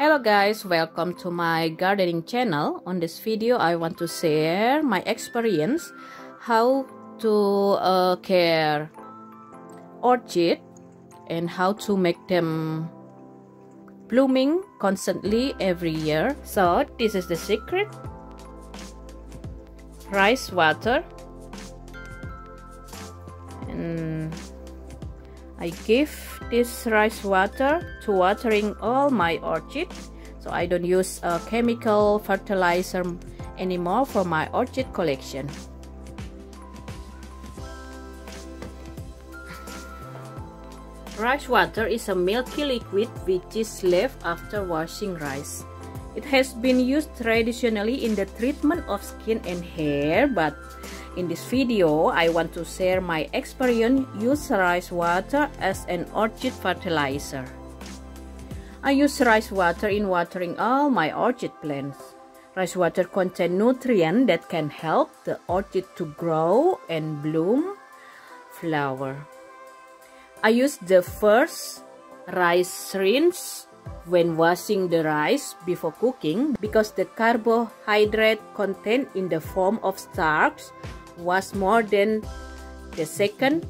Hello guys, welcome to my gardening channel. On this video I want to share my experience how to care orchid and how to make them blooming constantly every year. So this is the secret: rice water, and I give this rice water to watering all my orchids, so I don't use chemical fertilizer anymore for my orchid collection. Rice water is a milky liquid which is left after washing rice. It has been used traditionally in the treatment of skin and hair, but in this video, I want to share my experience use rice water as an orchid fertilizer. I use rice water in watering all my orchid plants. Rice water contains nutrients that can help the orchid to grow and bloom flower. I use the first rice rinse when washing the rice before cooking because the carbohydrate content in the form of starch was more than the second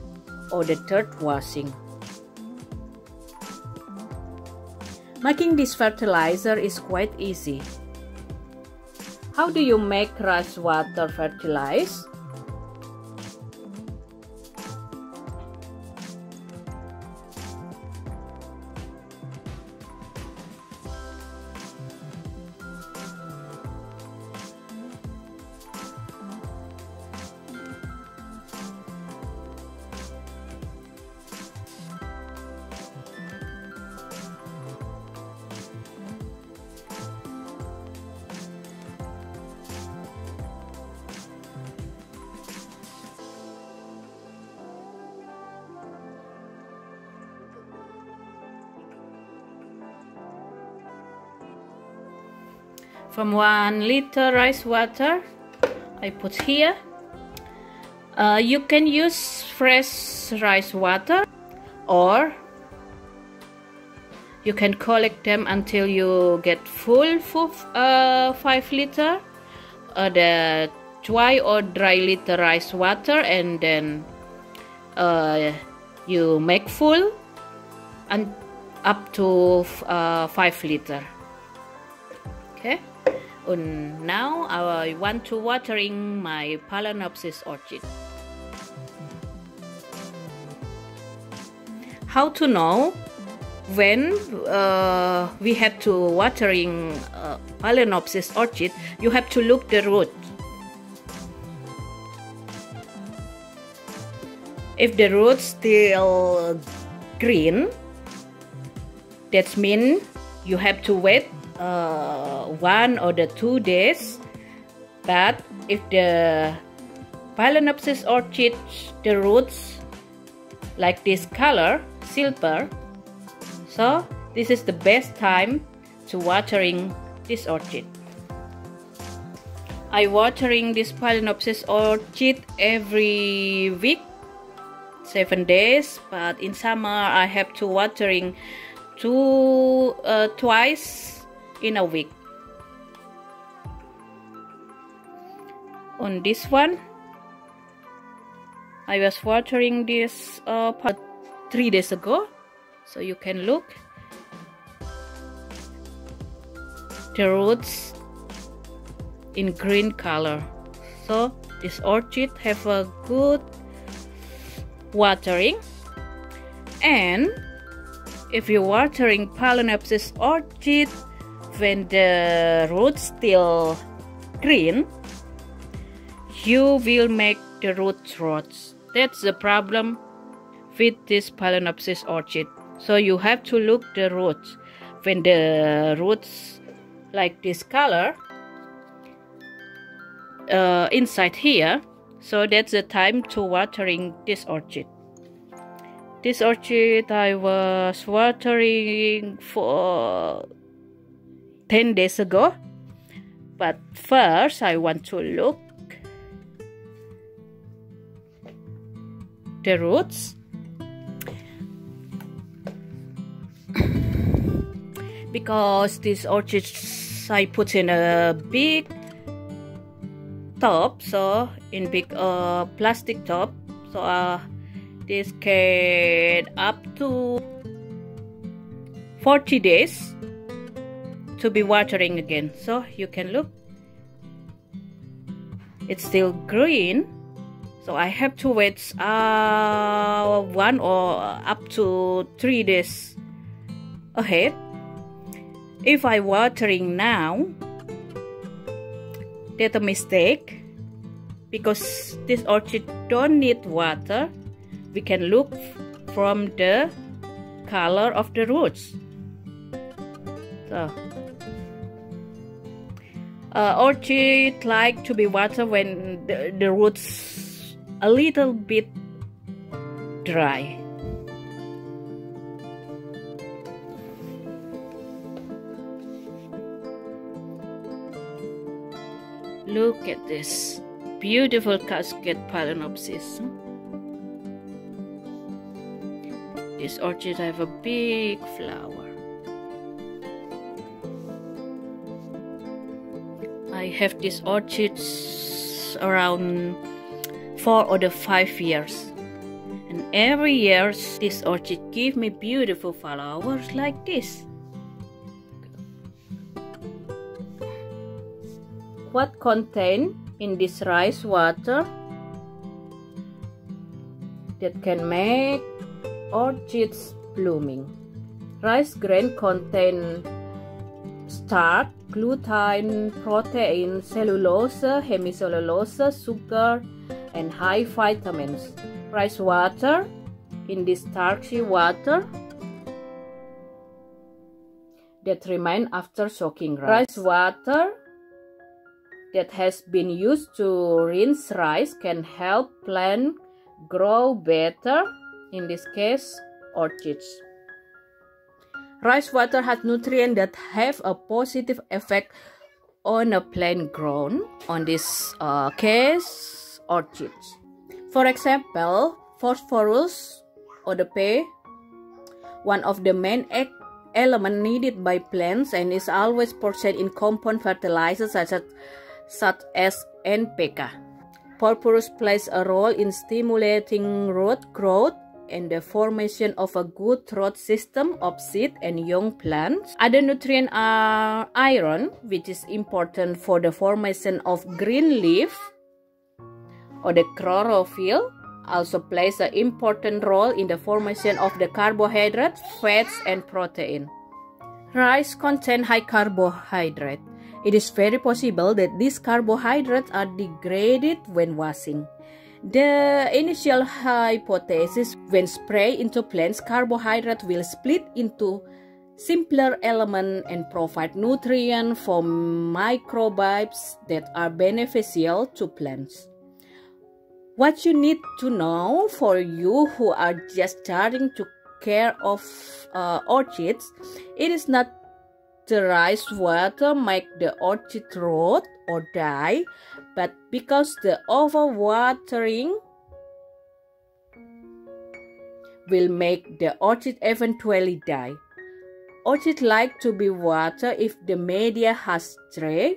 or the third washing. Making this fertilizer is quite easy. How do you make rice water fertilizer? From 1 liter rice water, I put here. You can use fresh rice water, or you can collect them until you get full 5 liter, the dry or dry liter rice water, and then you make full and up to 5 liter. Okay. And now I want to watering my Phalaenopsis orchid. How to know when we have to watering Phalaenopsis orchid? You have to look the root. If the root still green, that means you have to wait 1 or 2 days. But if the Phalaenopsis orchid, the roots like this color, silver, so this is the best time to watering this orchid. I watering this Phalaenopsis orchid every week, 7 days, but in summer I have to watering twice in a week. On this one, I was watering this 3 days ago, so you can look the roots in green color. So this orchid have a good watering. And if you're watering Phalaenopsis orchid when the roots still green, you will make the roots rot. That's the problem with this Phalaenopsis orchid. So you have to look the roots. When the roots like this color inside here, so that's the time to watering this orchid. This orchid I was watering for 10 days ago, but first I want to look the roots because these orchids I put in a big tub, so in big plastic tub, so this can up to 40 days to be watering again. So you can look, it's still green, so I have to wait 1 or up to 3 days ahead. If I watering now, that's a mistake, because this orchid don't need water. We can look from the color of the roots. So orchid like to be watered when the roots a little bit dry. Look at this beautiful cascade phalaenopsis. This orchid have a big flower. I have these orchids around 4 or 5 years, and every year this orchid give me beautiful flowers like this. What contained in this rice water that can make orchids blooming? Rice grain contain starch, gluten, protein, cellulose, hemicellulose, sugar, and high vitamins. Rice water, in this starchy water that remain after soaking rice. Rice water that has been used to rinse rice can help plant grow better, in this case orchids. Rice water has nutrients that have a positive effect on a plant grown, on this case orchids. For example, phosphorus or the P, one of the main elements needed by plants and is always present in compound fertilizers such as NPK. Phosphorus plays a role in stimulating root growth and the formation of a good root system of seed and young plants. Other nutrients are iron, which is important for the formation of green leaf, or the chlorophyll also plays an important role in the formation of the carbohydrates, fats, and protein. Rice contains high carbohydrate. It is very possible that these carbohydrates are degraded when washing. The initial hypothesis, when sprayed into plants, carbohydrates will split into simpler elements and provide nutrients for microbes that are beneficial to plants. What you need to know for you who are just starting to care of orchids, it is not the rice water make the orchid rot or die, but because the overwatering will make the orchid eventually die. Orchids like to be watered if the media has dry.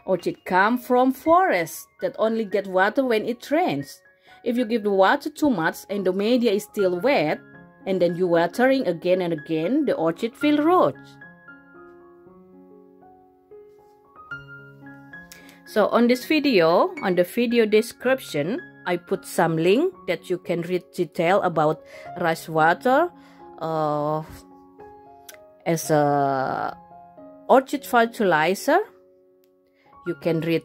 Orchids come from forests that only get water when it rains. If you give the water too much and the media is still wet, and then you watering again and again, the orchid will rot. So on this video, on the video description, I put some link that you can read detail about rice water as a orchid fertilizer. You can read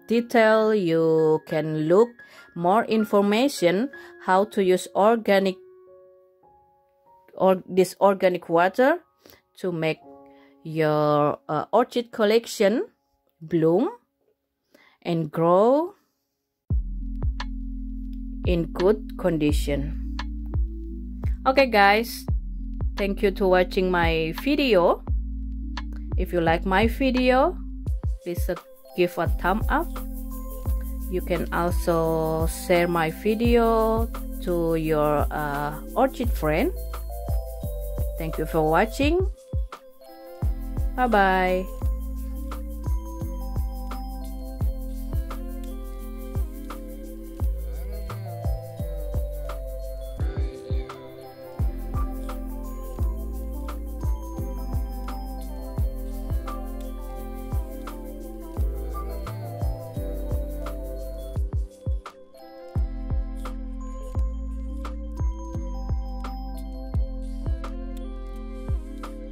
detail, you can look more information how to use this organic water to make your orchid collection bloom and grow in good condition. Okay guys, thank you to watching my video. If you like my video, please give a thumb up. You can also share my video to your orchid friend. Thank you for watching. Bye bye.